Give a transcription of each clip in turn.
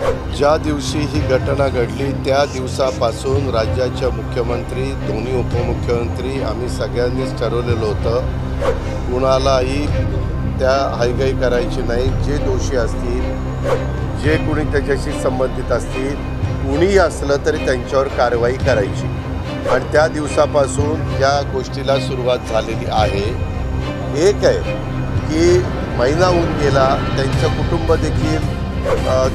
ज्या दिवशी ही घटना घडली त्या दिवसापासून राज्याचे मुख्यमंत्री, दोन्ही उपमुख्यमंत्री आम्ही सगळ्यांनीच ठरवलेलं होतं कुणालाही त्या हायगाई करायची नाही। जे दोषी असतील, जे कोणी त्याच्याशी संबंधित असतील, कुणीही असलं तरी त्यांच्यावर कारवाई करायची आणि त्या दिवसापासून या गोष्टीला सुरुवात झालेली आहे। एक आहे की महिना होऊन गेला, त्यांचं कुटुंब देखील,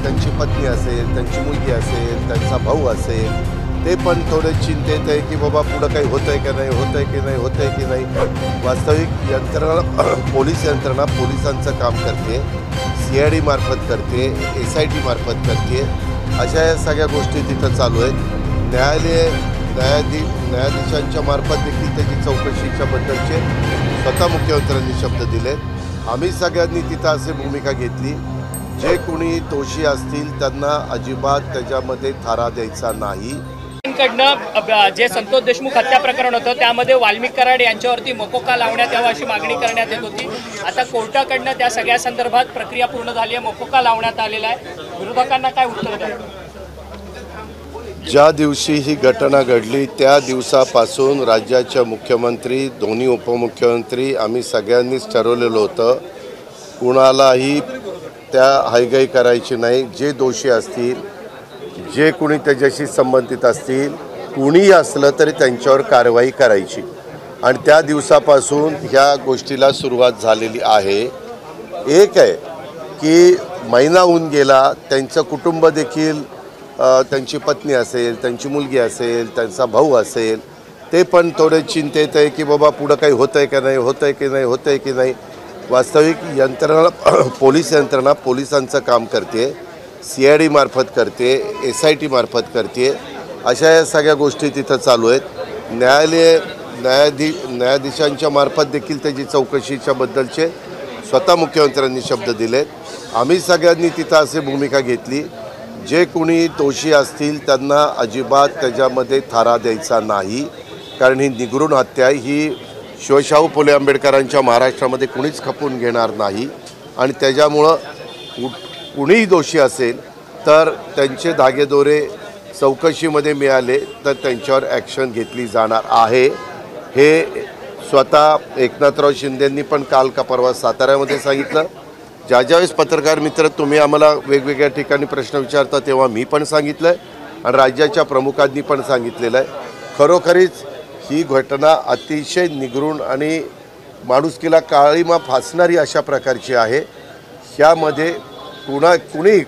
त्यांची पत्नी असेल, त्यांची मुलगी असेल, त्यांचा भाऊ असेल, ते पण थोडे चिंतेत आहे की बाबा पुढं काही होतं आहे की नाही, होतं आहे की नाही, होतं आहे की नाही। वास्तविक यंत्रणा, पोलीस यंत्रणा पोलिसांचं काम करते, CID मार्फत करते, SIT मार्फत करते, अशा या सगळ्या गोष्टी तिथं चालू आहेत। न्यायाधीशांच्या मार्फत देखील त्याची चौकशीच्याबद्दलचे स्वतः मुख्यमंत्र्यांनी शब्द दिलेत। आम्ही सगळ्यांनी तिथं अशी भूमिका घेतली, जे कोणी दोषी असतील त्यांना अजिबात त्याच्यामध्ये थारा द्यायचा नाही। जे संतोष देशमुख हत्या प्रकरण होतं त्यामध्ये वाल्मिक कराड यांच्यावरती मकोका लावण्यात यावा अशी मागणी करण्यात येत होती। आता कोर्टाकडनं त्या सगळ्या संदर्भात प्रक्रिया पूर्ण झाली आहे, मकोका लावण्यात आलेला आहे। विरोधकांना काय उत्तर द्या? ज्या दिवशी ही घटना घडली त्या दिवसापासून राज्याचे मुख्यमंत्री, दोन्ही उपमुख्यमंत्री आम्ही सगळ्यांनीच ठरवलेलं होतं कुणालाही त्या हायगाई करायची नाही। जे दोषी असतील, जे कोणी त्याच्याशी संबंधित असतील, कुणीही असलं तरी त्यांच्यावर कारवाई करायची आणि त्या दिवसापासून ह्या गोष्टीला सुरुवात झालेली आहे। एक आहे की महिना होऊन गेला, त्यांचं कुटुंब देखील, त्यांची पत्नी असेल, त्यांची मुलगी असेल, त्यांचा भाऊ असेल, ते पण थोडे चिंतेत आहे की बाबा पुढं काही होतं आहे की नाही, होतं आहे की नाही, होतं आहे की नाही। वास्तविक यंत्रणा, पोलीस यंत्रणा पोलिसांचं काम करते, CID मार्फत करते, SIT मार्फत करते, अशा या सगळ्या गोष्टी तिथं चालू आहेत। न्यायाधीशांच्या मार्फत देखील त्याची चौकशीच्याबद्दलचे स्वतः मुख्यमंत्र्यांनी शब्द दिलेत। आम्ही सगळ्यांनी तिथं अशी भूमिका घेतली, जे कोणी दोषी असतील त्यांना अजिबात त्याच्यामध्ये थारा द्यायचा नाही, कारण ही निगरूण हत्या ही शिवशाहू फुले आंबेडकरांच्या महाराष्ट्रामध्ये कुणीच खपवून घेणार नाही आणि त्याच्यामुळं कुणीही दोषी असेल तर त्यांचे धागेदोरे चौकशीमध्ये मिळाले तर त्यांच्यावर ॲक्शन घेतली जाणार आहे। हे स्वतः एकनाथराव शिंदेंनी पण काल का परवा साताऱ्यामध्ये सांगितलं। ज्यावेळेस पत्रकार मित्र तुम्ही आम्हाला वेगवेगळ्या ठिकाणी प्रश्न विचारता तेव्हा मी पण सांगितलं आहे आणि राज्याच्या प्रमुखांनी पण सांगितलेलं आहे। खरोखरीच ही घटना अतिशय निगरूण आणि माणुसकीला काळीमा फासणारी अशा प्रकारची आहे। ह्यामध्ये कुणी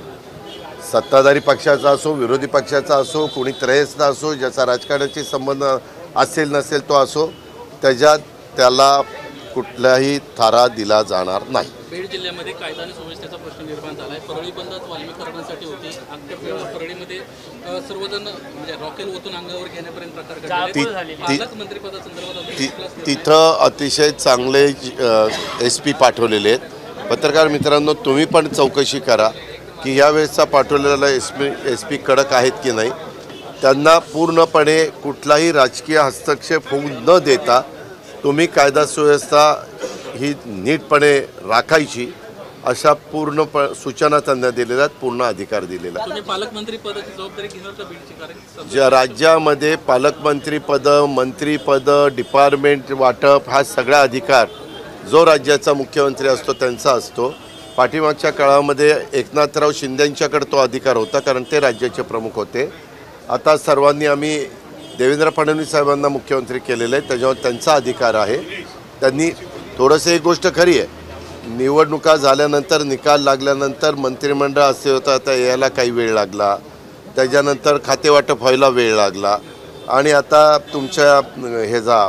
सत्ताधारी पक्षाचा असो, विरोधी पक्षाचा असो, कुणी त्रयस्थ असो, ज्याचा राजकारणाशी संबंध असेल नसेल तो असो, त्याला कुठलाही थारा दिला जाणार नाही। बीड जिल्ह्यामध्ये कायदा आणि सुव्यवस्थेचा प्रश्न निर्माण झाला आहे। परळी बंद वाल्मिक कराडांसाठी होती, अख्ख्या परळीमध्ये सर्वजण म्हणजे रॉकेल ओतून अंगावर घेण्यापर्यंत प्रकार घडले। पालकमंत्रीपदासंदर्भात तिथं अतिशय चांगले SP पाठवलेले आहेत। पत्रकार मित्रांनो, तुम्ही पण चौकशी करा की यावेळेसचा पाठवलेला SP कडक आहेत की नाही। त्यांना पूर्णपणे कुठलाही राजकीय हस्तक्षेप होऊ न देता तुम्ही कायदा सुव्यवस्था ही नीटपणे राखायची अशा पूर्ण सूचना त्यांना दिलेल्या आहेत, पूर्ण अधिकार दिलेला आहे। पालकमंत्री पदाची जबाबदारी घेणार का बीडची? कारण ज्या राज्यामध्ये पालकमंत्रीपद, मंत्रीपद, डिपार्टमेंट वाटप हा सगळा अधिकार जो राज्याचा मुख्यमंत्री असतो त्यांचा असतो। पाठीमागच्या काळामध्ये एकनाथराव शिंदेंच्याकडे तो अधिकार होता, कारण ते राज्याचे प्रमुख होते। आता सर्वांनी आम्ही देवेंद्र फडणवीस साहेबांना मुख्यमंत्री केलेलं आहे, त्याच्यावर त्यांचा अधिकार आहे। त्यांनी थोडंसं एक गोष्ट खरी आहे, निवडणुका झाल्यानंतर, निकाल लागल्यानंतर मंत्रिमंडळ असे होतं, आता यायला काही वेळ लागला, त्याच्यानंतर खातेवाटप व्हायला वेळ लागला आणि आता तुमच्या ह्याचा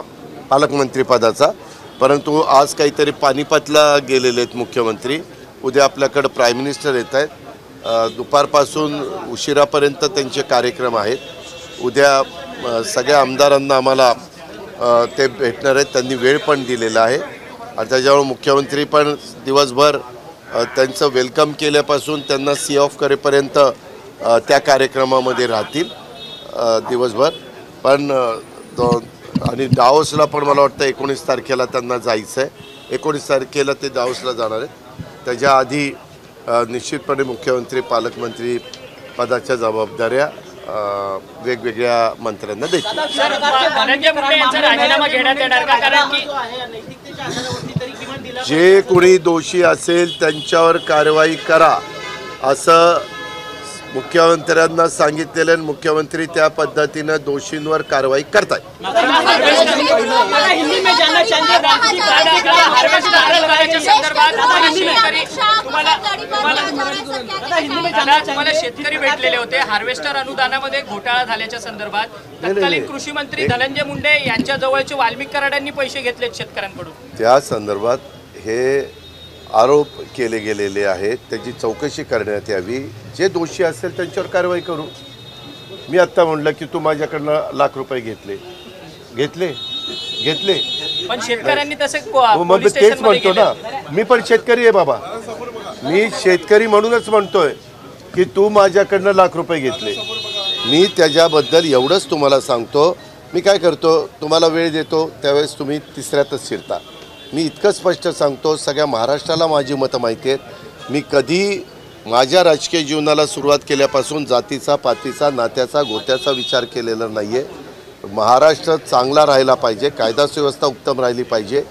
पालकमंत्रीपदाचा, परंतु आज काहीतरी पानिपतला गेलेले आहेत मुख्यमंत्री, उद्या आपल्याकडं प्राईम मिनिस्टर येत आहेत, दुपारपासून उशिरापर्यंत त्यांचे कार्यक्रम आहेत। उद्या सगळ्या आमदारांना आम्हाला ते भेटणार आहेत, त्यांनी वेळ पण दिलेला आहे आणि त्याच्यामुळे मुख्यमंत्री पण दिवसभर त्यांचं वेलकम केल्यापासून त्यांना सी ऑफ करेपर्यंत त्या कार्यक्रमामध्ये राहतील दिवसभर। पण आणि दाओसला पण मला वाटतं 19 तारखेला त्यांना जायचं आहे, 19 तारखेला ते दाओसला जाणार आहेत। त्याच्या आधी निश्चितपणे मुख्यमंत्री, पालकमंत्री पदाच्या जबाबदाऱ्या वेगवेगळ्या मंत्र्यांना देतील. सर, धनंजय मुंडे यांचा राजीनामा घेण्यात येणार का? कारण की जे कोणी दोषी असेल त्यांच्यावर कारवाई करा असं मुख्यमंत्र्यांना सांगितलेलं आणि मुख्यमंत्री त्या पद्धतीनं दोषींवर कारवाई करतायत. शेतकरी भेटलेले होते. हार्वेस्टर अनुदानामध्ये घोटाळा झाल्याच्या संदर्भात तत्कालीन कृषी मंत्री धनंजय मुंडे यांच्या जवळचे वाल्मिक कराडांनी पैसे घेतलेत शेतकऱ्यांकडून. त्या संदर्भात हे आरोप केले गेलेले आहेत, त्याची चौकशी करण्यात यावी. जे दोषी असेल त्यांच्यावर कारवाई करू. मी आत्ता म्हणलं की तू माझ्याकडनं लाख रुपये घेतले. पण शेतकऱ्यांनी तसे मग तेच म्हणतो ना, मी पण शेतकरी आहे बाबा. मी शेतकरी म्हणूनच म्हणतोय की तू माझ्याकडनं लाख रुपये घेतले. मी त्याच्याबद्दल एवढंच तुम्हाला सांगतो. मी काय करतो, तुम्हाला वेळ देतो त्यावेळेस तुम्ही तिसऱ्यातच शिरता. मी इतकं स्पष्ट सांगतो, सगळ्या महाराष्ट्राला माझी मतं माहिती आहेत. मी कधी माझ्या राजकीय जीवनाला सुरुवात केल्यापासून जातीचा, पातीचा, नात्याचा, गोत्याचा विचार केलेला नाही आहे. महाराष्ट्र चांगला राहिला पाहिजे, कायदा सुव्यवस्था उत्तम राहिली पाहिजे,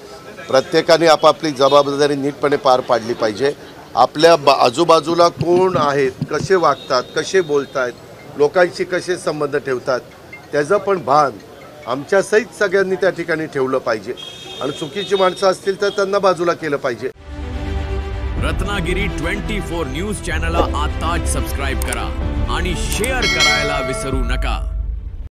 प्रत्येकाने आपापली जबाबदारी नीटपणे पार पाडली पाहिजे. आपल्या आजूबाजूला कोण आहेत, कसे वागतात, कसे बोलत आहेत, लोकांशी कसे संबंध ठेवतात, त्याचं पण भान आमच्यासहित सगळ्यांनी त्या ठिकाणी ठेवलं पाहिजे. आणि चुकीची माणसं असतील तर त्यांना बाजूला केलं पाहिजे. रत्नागिरी 24 न्यूज चॅनलला आताच सबस्क्राइब करा आणि शेअर करायला विसरू नका.